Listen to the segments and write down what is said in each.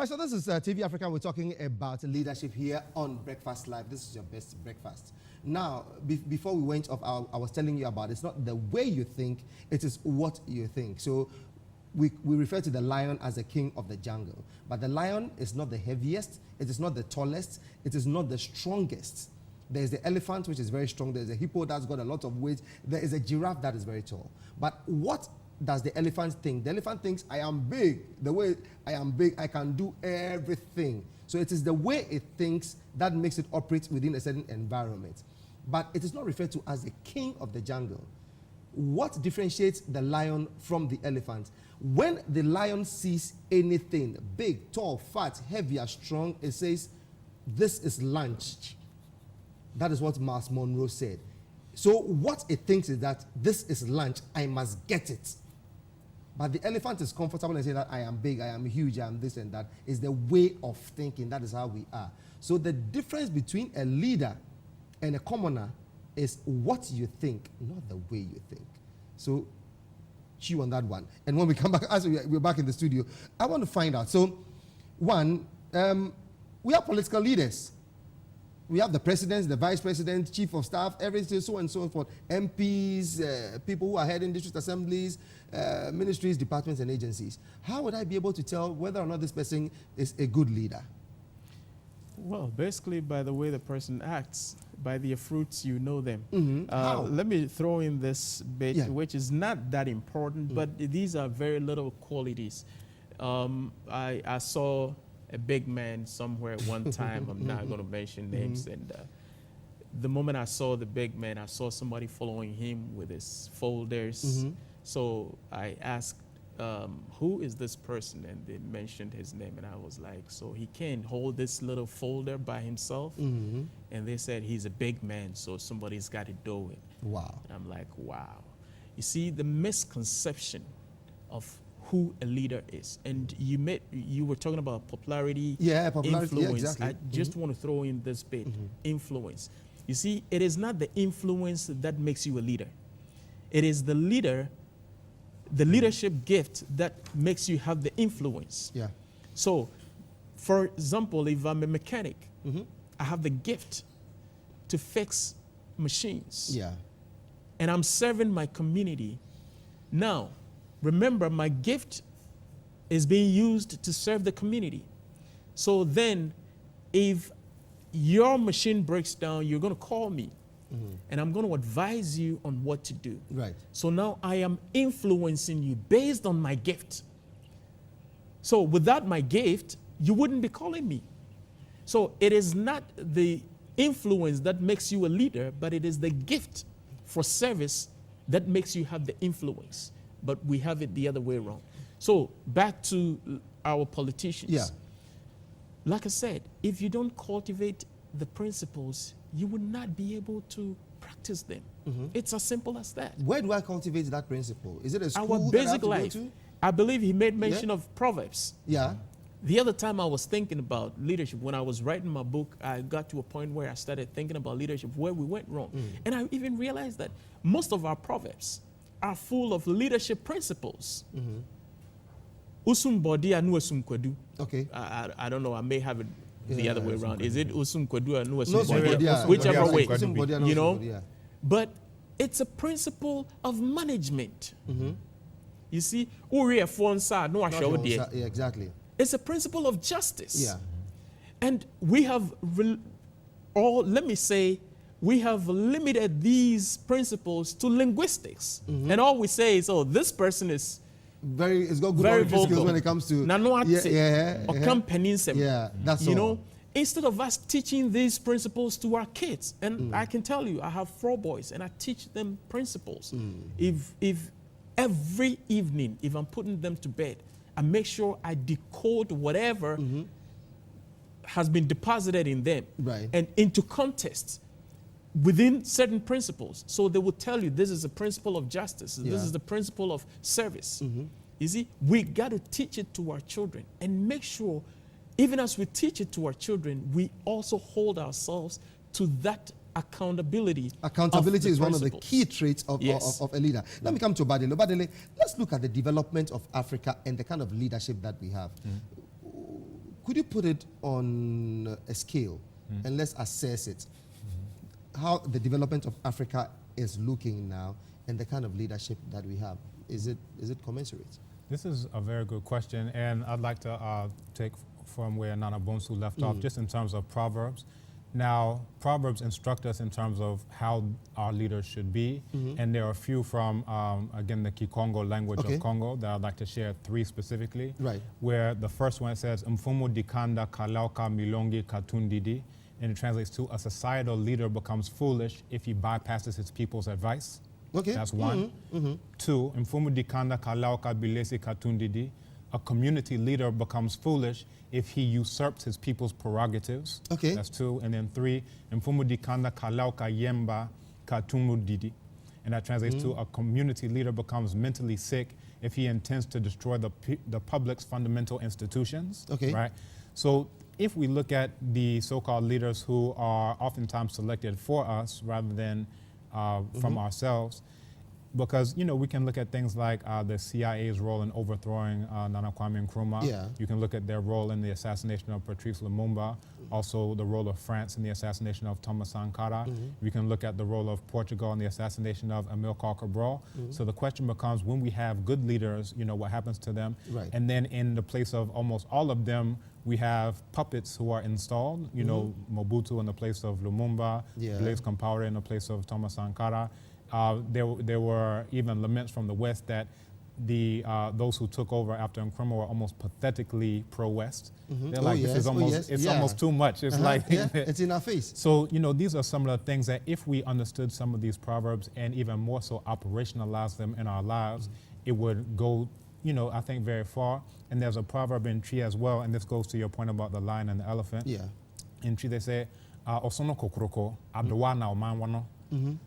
right, so this is TV Africa. We're talking about leadership here on Breakfast Live. This is your best breakfast. Now, before we went off, I was telling you about it's not the way you think, it is what you think. So we refer to the lion as the king of the jungle. But the lion is not the heaviest, it is not the tallest, it is not the strongest. There's the elephant, which is very strong. There's a hippo that's got a lot of weight. There is a giraffe that is very tall. But what does the elephant think? The elephant thinks, I am big. The way I am big, I can do everything. So it is the way it thinks that makes it operate within a certain environment. But it is not referred to as the king of the jungle. What differentiates the lion from the elephant? When the lion sees anything big, tall, fat, heavy, or strong, it says, this is lunch. That is what Miles Monroe said. So what it thinks is that this is lunch, I must get it. But the elephant is comfortable and saying that I am big, I am huge, I am this and that. It's the way of thinking. That is how we are. So the difference between a leader and a commoner is what you think, not the way you think. So chew on that one. And when we come back, as we're back in the studio, I want to find out. So one, we are political leaders. We have the president, the vice president, chief of staff, everything, so on and so forth. MPs, people who are heading district assemblies, ministries, departments, and agencies. How would I be able to tell whether or not this person is a good leader? Well, basically by the way the person acts, by their fruits you know them. Mm-hmm. Let me throw in this bit, which is not that important, but these are very little qualities. I saw a big man somewhere at one time. I'm not going to mention names. And the moment I saw the big man, I saw somebody following him with his folders. So I asked, who is this person? And they mentioned his name. And I was like, so he can't hold this little folder by himself? And they said, he's a big man, so somebody's got to do it. Wow. And I'm like, wow. You see, the misconception of who a leader is. And you were talking about popularity, influence. Yeah, exactly. I just want to throw in this bit, influence. You see, it is not the influence that makes you a leader. It is the leader, the leadership gift that makes you have the influence. Yeah. So, for example, if I'm a mechanic, I have the gift to fix machines. Yeah. And I'm serving my community. Now, remember, my gift is being used to serve the community. So then, if your machine breaks down, you're going to call me. And I'm going to advise you on what to do. Right. So now I am influencing you based on my gift. So without my gift, you wouldn't be calling me. So it is not the influence that makes you a leader, but it is the gift for service that makes you have the influence. But we have it the other way around. So back to our politicians. Yeah. Like I said, if you don't cultivate the principles, you would not be able to practice them. It's as simple as that. Where do I cultivate that principle? Is it a school Our that I have basic to life. go to? I believe he made mention of Proverbs. Yeah. The other time I was thinking about leadership, when I was writing my book, I got to a point where I started thinking about leadership, where we went wrong. And I even realized that most of our Proverbs are full of leadership principles. Usum bodi anu usum kwedu. Okay. I don't know, I may have it the other way around. Is it usum kwedu anu No, usum bodi? Whichever way, you know. But it's a principle of management. You see, yeah, exactly. it's a principle of justice. Yeah. And we have, let me say, we have limited these principles to linguistics. And all we say is, oh, this person is It's got good very oratory skills vocal. when it comes to that's you all. know, instead of us teaching these principles to our kids, and I can tell you, I have 4 boys, and I teach them principles. If every evening, if I'm putting them to bed, I make sure I decode whatever has been deposited in them and into context within certain principles. So they will tell you this is a principle of justice. This is the principle of service. You see, we got to teach it to our children and make sure, even as we teach it to our children, we also hold ourselves to that accountability. Accountability is one of the key traits of a leader. Let me come to Obadele. Obadele, let's look at the development of Africa and the kind of leadership that we have. could you put it on a scale and let's assess it? How the development of Africa is looking now and the kind of leadership that we have. Is it commensurate? This is a very good question, and I'd like to take from where Nana Bonsu left off, just in terms of Proverbs. Now, Proverbs instruct us in terms of how our leaders should be, and there are a few from, again, the Kikongo language of Congo that I'd like to share, 3 specifically. Right. Where the first one says, Mfumo dikanda kalauka milongi katundidi, and it translates to, a societal leader becomes foolish if he bypasses his people's advice. Okay. That's 1. 2, Mfumo dikanda kalauka bilesi katundidi, a community leader becomes foolish if he usurps his people's prerogatives. Okay. That's 2. And then 3, Mfumo dikanda kalauka yemba katumudidi. And that translates to, a community leader becomes mentally sick if he intends to destroy the public's fundamental institutions. Okay. Right? So if we look at the so-called leaders who are oftentimes selected for us rather than from ourselves, because, you know, we can look at things like the CIA's role in overthrowing Nana Kwame Nkrumah. Yeah. You can look at their role in the assassination of Patrice Lumumba, also the role of France in the assassination of Thomas Sankara. We can look at the role of Portugal in the assassination of Amilcar Cabral. So the question becomes, when we have good leaders, you know, what happens to them? Right. And then in the place of almost all of them, we have puppets who are installed, you know, Mobutu in the place of Lumumba, Yeah. Blaise Compaoré in the place of Thomas Sankara. There were even laments from the West that those who took over after Nkrumah were almost pathetically pro-West. They're like, this is almost, it's almost too much. It's like, it's in our face. So, you know, these are some of the things that if we understood some of these proverbs and even more so operationalize them in our lives, it would go, you know, I think very far. And there's a proverb in Twi as well, and this goes to your point about the lion and the elephant. Yeah. In Twi they say, Osono kokroko, adowa na oman wano.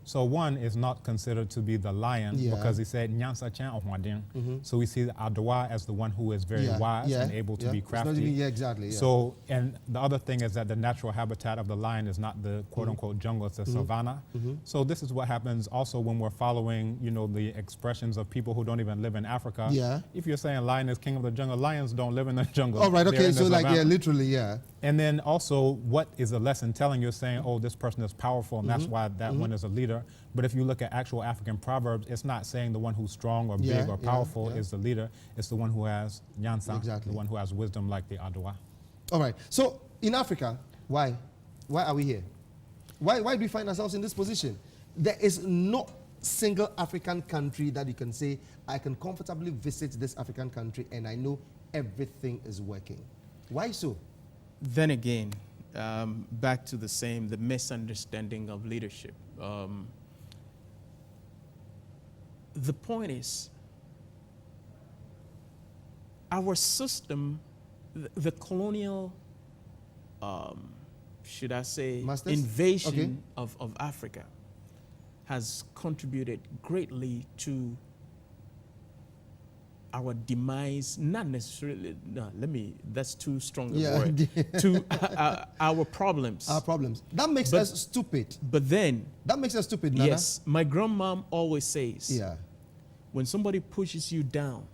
So one is not considered to be the lion because he said Nyansa Chan Ohwadin. So we see Adowa as the one who is very wise and able to be crafty. It's not even, exactly. So, and the other thing is that the natural habitat of the lion is not the quote unquote jungle, it's the savannah. So this is what happens also when we're following, you know, the expressions of people who don't even live in Africa. Yeah. If you're saying lion is king of the jungle, lions don't live in the jungle. Oh, right, They're okay. in the So like, savannah. yeah, literally, yeah. And then also, what is a lesson telling you? Saying, oh, this person is powerful, and that's why that one is a leader. But if you look at actual African proverbs, it's not saying the one who's strong or big or powerful is the leader. It's the one who has nyansa, the one who has wisdom like the Adowa. All right. So in Africa, why? Why are we here? Why do we find ourselves in this position? There is no single African country that you can say, I can comfortably visit this African country and I know everything is working. Why so? Then again, back to the misunderstanding of leadership. The point is, our system, the colonial, should I say, Masters? invasion of Africa has contributed greatly to our demise, not necessarily, no, that's too strong a word, to our problems. Our problems. That makes us stupid. But then, that makes us stupid, Nana. Yes, my grandmom always says, yeah, when somebody pushes you down,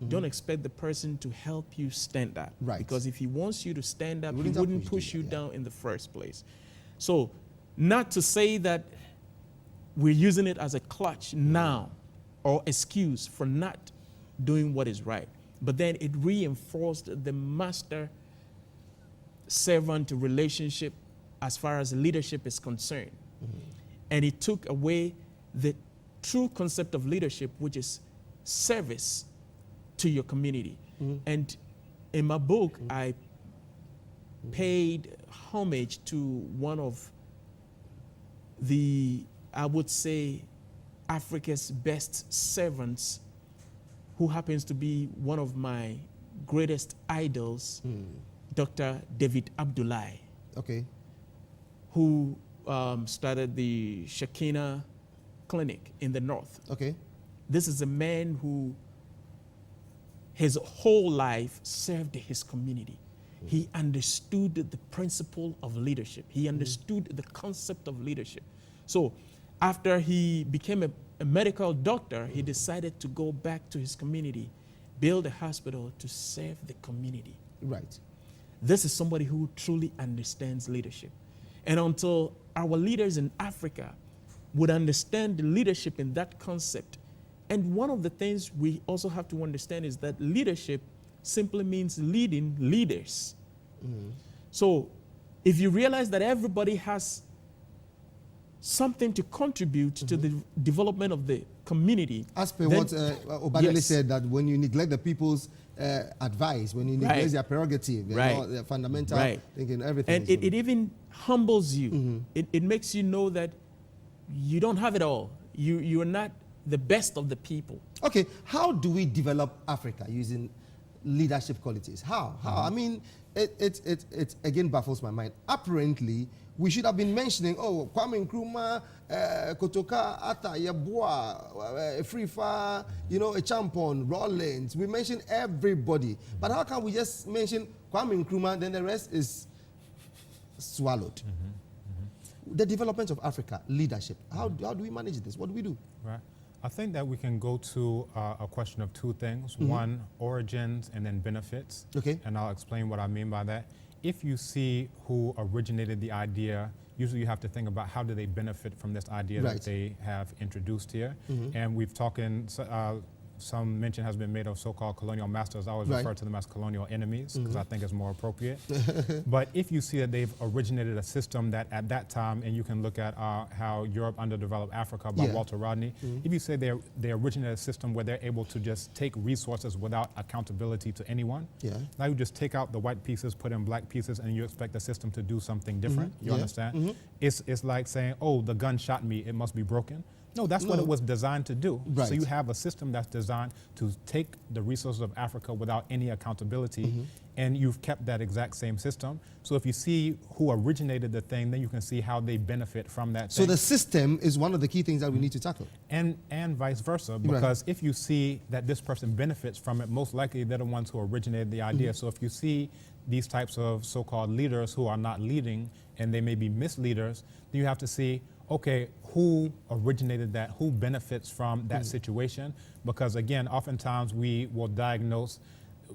don't expect the person to help you stand up. Right. Because if he wants you to stand up, he wouldn't wouldn't push you down in the first place. So, not to say that we're using it as a clutch now or excuse for not doing what is right, but then it reinforced the master-servant relationship as far as leadership is concerned. And it took away the true concept of leadership, which is service to your community. And in my book, I paid homage to one of the, I would say, Africa's best servants, who happens to be one of my greatest idols, Dr. David Abdoulaye. Okay. Who started the Shekinah Clinic in the north. Okay. This is a man who his whole life served his community. He understood the principle of leadership. He understood the concept of leadership. So after he became a medical doctor, he decided to go back to his community, build a hospital to serve the community. Right. this is somebody who truly understands leadership. And until our leaders in Africa would understand the leadership in that concept, and one of the things we also have to understand is that leadership simply means leading leaders. So if you realize that everybody has something to contribute to the development of the community. As per then- what Obadele Yes. said, that when you neglect the people's advice, when you neglect Right. their prerogative, you Right. know, their fundamental Right. thinking, everything. And is it even humbles you. It makes you know that you don't have it all. You are not the best of the people. Okay, how do we develop Africa using leadership qualities? How? I mean, it again baffles my mind. Apparently, we should have been mentioning, oh, Kwame Nkrumah, Kotoka, Atta, Yeboah, Frifa, you know, Champon, Rollins. We mention everybody. But how can we just mention Kwame Nkrumah, then the rest is swallowed? The development of Africa, leadership. How do we manage this? What do we do? Right. I think that we can go to a question of two things. One, origins, and then benefits. Okay. And I'll explain what I mean by that. If you see who originated the idea, usually you have to think about how do they benefit from this idea Right. that they have introduced here. And we've talked some mention has been made of so-called colonial masters. I always Right. refer to them as colonial enemies because I think it's more appropriate. But if you see that they've originated a system that at that time, and you can look at how Europe underdeveloped Africa by Yeah. Walter Rodney, if you say they originated a system where they're able to just take resources without accountability to anyone, Yeah. now you just take out the white pieces, put in black pieces, and you expect the system to do something different. You Yeah. understand? It's like saying, oh, the gun shot me, it must be broken. No, that's what No. it was designed to do. Right. So you have a system that's designed to take the resources of Africa without any accountability, and you've kept that exact same system. So if you see who originated the thing, then you can see how they benefit from that So thing. the system is one of the key things that we need to tackle. And vice versa, because if you see that this person benefits from it, most likely they're the ones who originated the idea. So if you see these types of so-called leaders who are not leading and they may be misleaders, then you have to see, okay, who originated that? Who benefits from that situation? Because again, oftentimes we will diagnose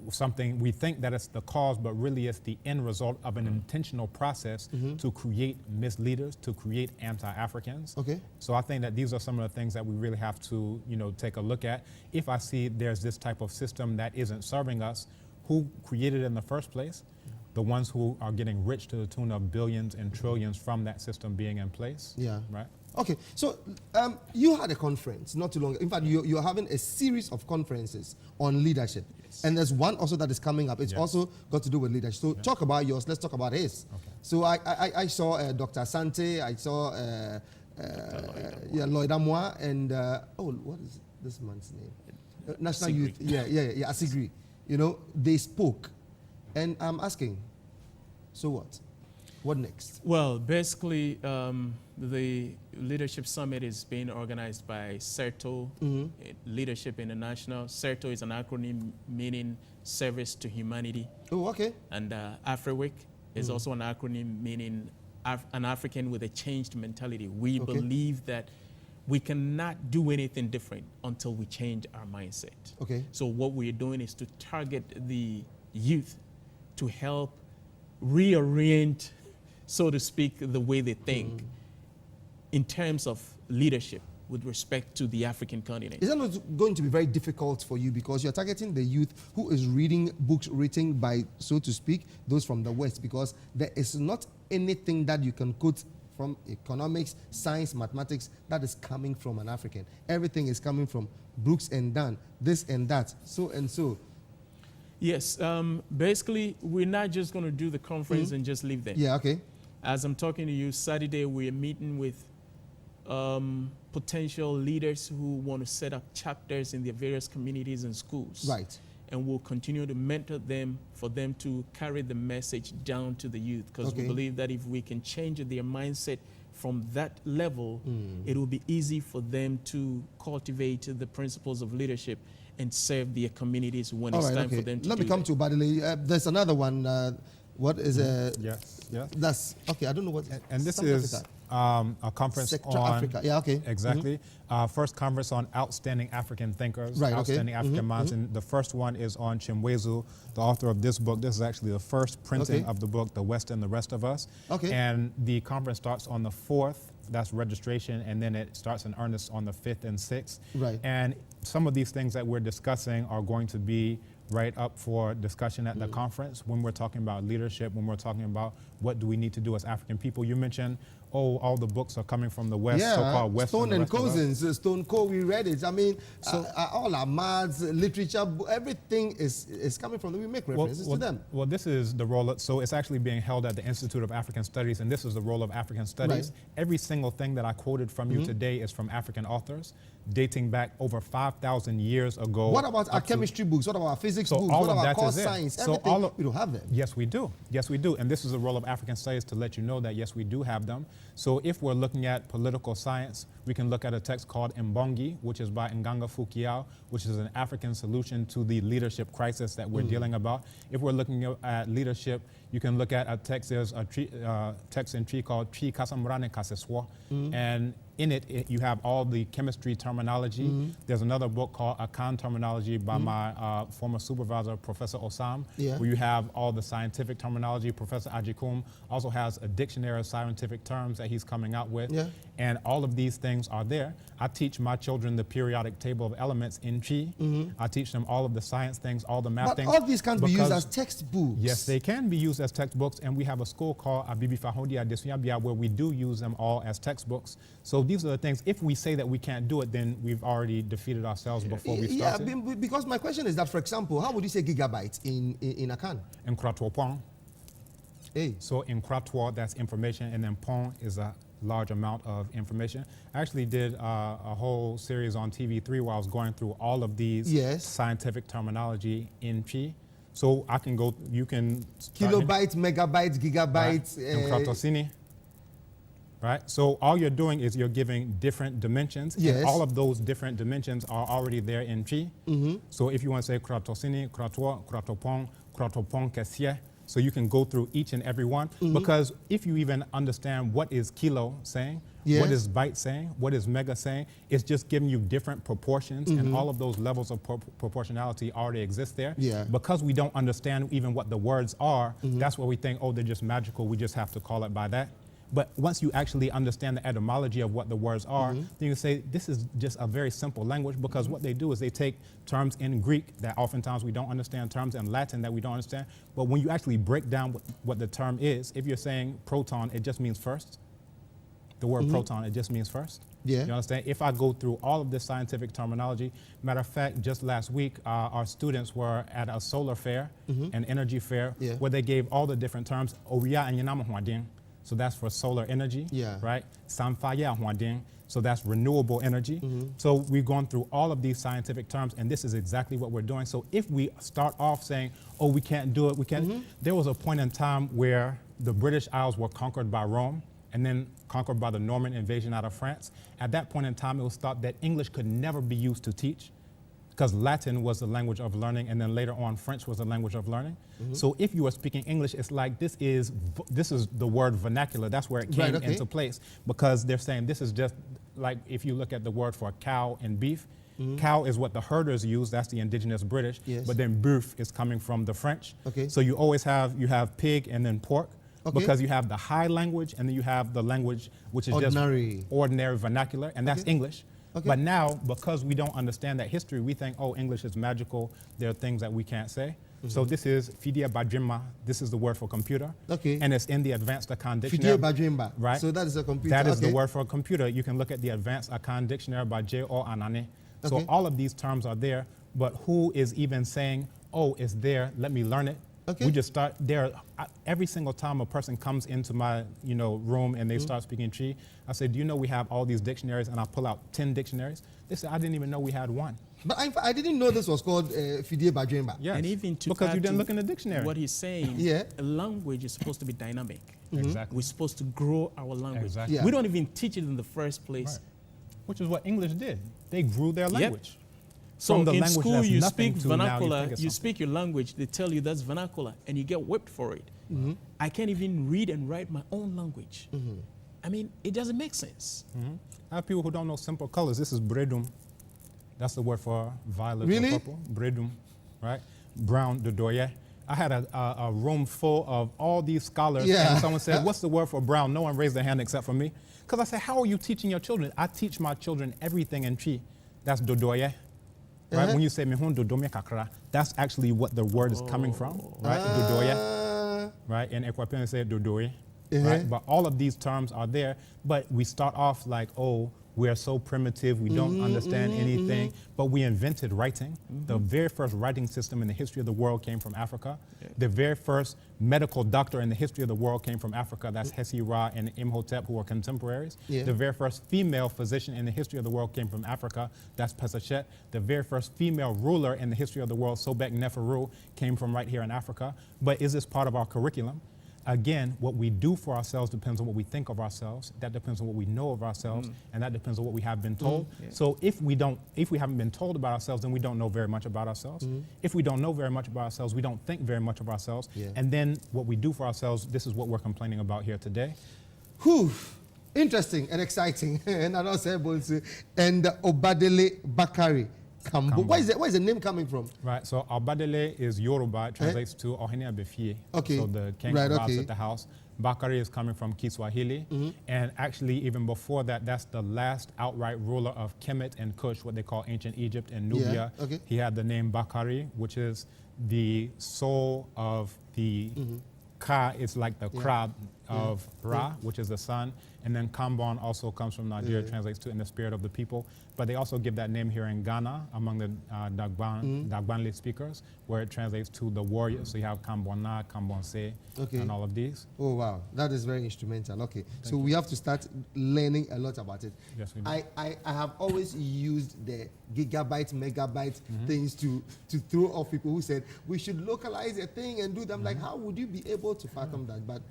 something, we think that it's the cause, but really it's the end result of an intentional process to create misleaders, to create anti-Africans. Okay. So I think that these are some of the things that we really have to, take a look at. If I see there's this type of system that isn't serving us, who created it in the first place? The ones who are getting rich to the tune of billions and trillions from that system being in place. Yeah. Right? Okay, so you had a conference not too long. In fact, you're having a series of conferences on leadership, and there's one also that is coming up. It's Yes. also got to do with leadership. So talk about yours. Let's talk about his. Okay. So I saw Dr. Sante. I saw Lloyd Amoa, and what is this man's name? National Asigri. Youth. Yeah. Asigri. They spoke, and I'm asking, so what? What next? Well, basically, the Leadership Summit is being organized by CERTO, Leadership International. CERTO is an acronym meaning Service to Humanity. Oh, okay. And AfriWIC is also an acronym meaning an African with a changed mentality. We Okay. believe that we cannot do anything different until we change our mindset. Okay. So what we're doing is to target the youth to help reorient, so to speak, the way they think in terms of leadership with respect to the African continent. Is that not going to be very difficult for you because you're targeting the youth who is reading books written by, so to speak, those from the West, because there is not anything that you can quote from economics, science, mathematics that is coming from an African. Everything is coming from Brooks and Dunn, this and that, so and so. Yes, basically, we're not just going to do the conference and just leave there. Yeah, okay. As I'm talking to you, Saturday, we're meeting with potential leaders who want to set up chapters in their various communities and schools. Right. And we'll continue to mentor them for them to carry the message down to the youth, because Okay. we believe that if we can change their mindset from that level, it will be easy for them to cultivate the principles of leadership and serve their communities when it's time for them to Let do me come that. to Badile. There's another one. What is Yes. That's okay. I don't know what. And this South is Africa. a conference Sector on Africa. Yeah, okay. Exactly. First conference on outstanding African thinkers, Right, okay. outstanding African minds. And the first one is on Chimwezu, the author of this book. This is actually the first printing Okay. of the book, The West and the Rest of Us. Okay. And the conference starts on the 4th. That's registration, and then it starts in earnest on the 5th and 6th. Right. And some of these things that we're discussing are going to be right up for discussion at the conference when we're talking about leadership, when we're talking about what do we need to do as African people. You mentioned, oh, all the books are coming from the West, Yeah, so-called West. Stone and the rest of us. Cousins, Stone Co. We read it. I mean, all our maths, literature, everything is coming from them. We make references to them. Well, this is the role. So it's actually being held at the Institute of African Studies, and this is the role of African Studies. Right. Every single thing that I quoted from you today is from African authors, dating back over 5,000 years ago. What about our up to- chemistry books? What about our physics So books? all What of about our that core is it. science? So Everything, all of- we don't have them. Yes, we do. Yes, we do. And this is the role of African Studies to let you know that, yes, we do have them. So if we're looking at political science, we can look at a text called Mbongi, which is by Nganga Fukiao, which is an African solution to the leadership crisis that we're dealing about. If we're looking at leadership, you can look at a text, there's a text in Tree called Tree Kasamrane Kaseswa. And in it, you have all the chemistry terminology. There's another book called Akan Terminology by my former supervisor, Professor Osam, Yeah. where you have all the scientific terminology. Professor Ajikum also has a dictionary of scientific terms that he's coming out with. Yeah. And all of these things are there. I teach my children the periodic table of elements in Chi. I teach them all of the science things, all the math But things. all these can't be used because- as textbooks. Yes, they can be used as textbooks, and we have a school called Abibi Fahodia Desuyabia where we do use them all as textbooks. So these are the things. If we say that we can't do it, then we've already defeated ourselves before we Yeah, started. because my question is that, for example, how would you say gigabytes in Akan? In Kratwopong. Hey. So in Kratwa, that's information, and then Pong is a large amount of information. I actually did a whole series on TV3 where I was going through all of these Yes. scientific terminology in Chi. So I can go, you can start here. Kilobytes, megabytes, gigabytes. In Kratosini. Right? So all you're doing is you're giving different dimensions. Yes. And all of those different dimensions are already there in Chi. So if you want to say Kratosini, Kratwa, Kratopong, Kratopong Kesye, so you can go through each and every one. Because if you even understand what is kilo saying, Yes. what is byte saying, what is mega saying, it's just giving you different proportions, and all of those levels of proportionality already exist there. Yeah. Because we don't understand even what the words are, that's why we think, oh, they're just magical, we just have to call it by that. But once you actually understand the etymology of what the words are, then you can say this is just a very simple language, because what they do is they take terms in Greek that oftentimes we don't understand, terms in Latin that we don't understand. But when you actually break down what the term is, if you're saying proton, it just means first. The word proton, it just means first. Yeah. You understand? If I go through all of this scientific terminology, matter of fact, just last week, our students were at a solar fair, an energy fair, Yeah. where they gave all the different terms. Oriya and Yanama Huading. So that's for solar energy, Yeah. right? Samfaya Huading. So that's renewable energy. So we've gone through all of these scientific terms, and this is exactly what we're doing. So if we start off saying, oh, we can't do it, we can't. There was a point in time where the British Isles were conquered by Rome, and then conquered by the Norman invasion out of France. At that point in time, it was thought that English could never be used to teach, because Latin was the language of learning, and then later on, French was the language of learning. So if you are speaking English, it's like this is the word vernacular. That's where it came Right, okay. into place, because they're saying this is just like if you look at the word for cow and beef. Cow is what the herders use. That's the indigenous British. Yes. But then beef is coming from the French. Okay. So you always have pig and then pork. Okay. Because you have the high language, and then you have the language which is Ordinary. just ordinary vernacular, and that's Okay. English. Okay. But now, because we don't understand that history, we think, oh, English is magical. There are things that we can't say. So this is Fidia Bajima. This is the word for computer. Okay. And it's in the Advanced Akan Fidel Dictionary. Bajimba. Right. So that is a computer. That is the Okay. word for computer. You can look at the Advanced Akan Dictionary by J.O. Anane. So Okay. all of these terms are there, but who is even saying, oh, it's there, let me learn it? Okay. We just start there. Every single time a person comes into my room and they start speaking Chi, I say, do you know we have all these dictionaries? And I pull out 10 dictionaries. They say, I didn't even know we had one. But I didn't know this was called Fidel Bajimba. Yes. And even to because add you didn't to look in the dictionary. what he's saying, Yeah. a language is supposed to be dynamic. Exactly. We're supposed to grow our language. Exactly. Yeah. We don't even teach it in the first place. Right. Which is what English did. They grew their language. So From the in language school, that's you nothing speak to now you vernacular, think it's you something. speak your language, they tell you that's vernacular, and you get whipped for it. I can't even read and write my own language. I mean, it doesn't make sense. I have people who don't know simple colors. This is bredum. That's the word for violet Really? or purple. Bredum, right? Brown, dodoye. I had a room full of all these scholars, Yeah. and someone said, what's the word for brown? No one raised their hand except for me. Because I said, how are you teaching your children? I teach my children everything in Chi. That's dodoye. Right? When you say mehun dodome kakra, that's actually what the word is coming from, right? Dodoye. Right? In Equapian, they say dodoye. Right? But all of these terms are there, but we start off like, oh, we're so primitive, we don't understand anything, but we invented writing. The very first writing system in the history of the world came from Africa. The very first medical doctor in the history of the world came from Africa. That's Hesi Ra and Imhotep, who are contemporaries. The very first female physician in the history of the world came from Africa. That's Pesachet. The very first female ruler in the history of the world, Sobek Neferu, came from right here in Africa. But is this part of our curriculum? Again, what we do for ourselves depends on what we think of ourselves. That depends on what we know of ourselves, and that depends on what we have been told. So if we haven't been told about ourselves, then we don't know very much about ourselves. If we don't know very much about ourselves, we don't think very much of ourselves. And then what we do for ourselves, this is what we're complaining about here today. Whew. Interesting and exciting. And I know Sebonsu and Obadele Bakari Kambo. Where is the name coming from? Right, so Albadele is Yoruba, it translates to Ohene Abefie. Okay. So the king Right, arrives okay. at the house. Bakari is coming from Kiswahili. And actually, even before that, that's the last outright ruler of Kemet and Kush, what they call ancient Egypt and Nubia. okay. He had the name Bakari, which is the soul of the Ka, is like the crab of Ra, which is the sun. And then Kambon also comes from Nigeria, translates to in the spirit of the people. But they also give that name here in Ghana among the Dagbanli speakers, where it translates to the warrior. So you have Kambona, Kambonse, and all of these. Oh, wow. That is very instrumental. Okay. So we have to start learning a lot about it. Yes, we do. I have always used the gigabyte, megabyte things to throw off people who said we should localize a thing and do them. Like, how would you be able to fathom that? But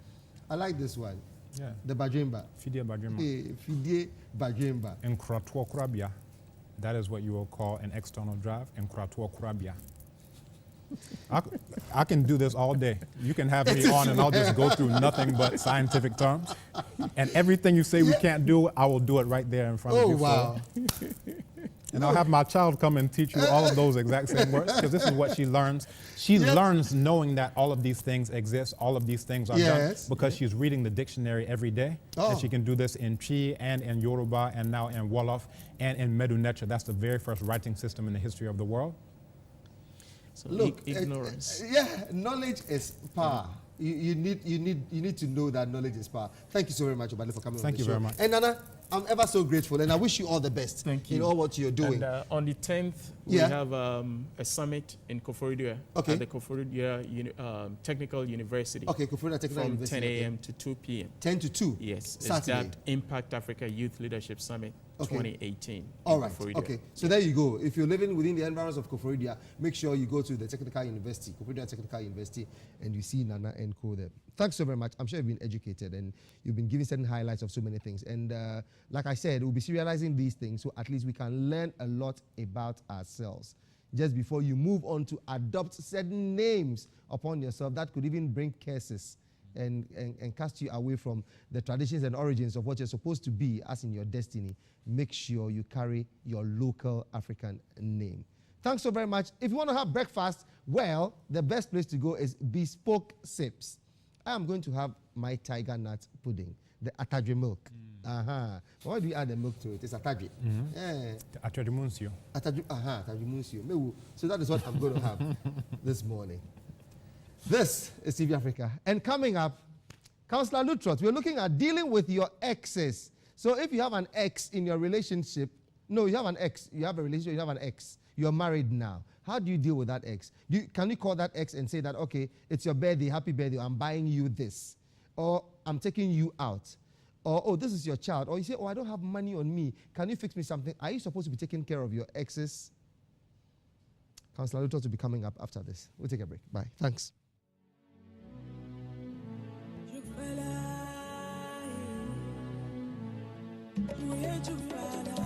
I like this one. Yeah. The Bajimba. Fidie Bajima. Fidie Bajimba. In Kratuo Kurabia, that is what you will call an external drive. In Kratuo Kurabia. I can do this all day. You can have me on and I'll just go through nothing but scientific terms. And everything you say we can't do, I will do it right there in front of you. Oh, wow. And I'll have my child come and teach you all of those exact same words, because this is what she learns. She learns knowing that all of these things exist, all of these things are done, because she's reading the dictionary every day. And she can do this in Chi and in Yoruba and now in Wolof and in Medu-Neter. That's the very first writing system in the history of the world. So Look, ignorance. Knowledge is power. You need to know that knowledge is power. Thank you so very much, Obade, for coming on Thank the you show. very much. And Nana, I'm ever so grateful, and I wish you all the best in all what you're doing. And on the 10th, we have a summit in Koforidua at the Koforidua Technical University. Okay, Koforidua Technical from University. 10 a.m. to 2 p.m. 10 to 2? Yes. Saturday. It's that Impact Africa Youth Leadership Summit 2018. All right. Okay. So there you go. If you're living within the environs of Koforidua, make sure you go to the Technical University, Koforidua Technical University, and you see Nana and Co there. Thanks so very much. I'm sure you've been educated and you've been given certain highlights of so many things. And like I said, we'll be serializing these things so at least we can learn a lot about ourselves. Just before you move on to adopt certain names upon yourself that could even bring curses and cast you away from the traditions and origins of what you're supposed to be as in your destiny, make sure you carry your local African name. Thanks so very much. If you want to have breakfast, well, the best place to go is Bespoke Sips. I am going to have my tiger nut pudding, the atadre milk. Why do you add the milk to it? It's atadre. Atadre Munsio. Atadre Munsio. So that is what I'm going to have this morning. This is TV Africa. And coming up, Councillor Lutrot, we're looking at dealing with your exes. So if you have an ex in your relationship, no, you have an ex, you have a relationship, you have an ex, you're married now. How do you deal with that ex? Can you call that ex and say that, okay, it's your birthday, happy birthday, I'm buying you this. Or I'm taking you out. Or, oh, this is your child. Or you say, oh, I don't have money on me. Can you fix me something? Are you supposed to be taking care of your exes? Councillor Lutrot will be coming up after this. We'll take a break. Bye. Thanks. Where'd you find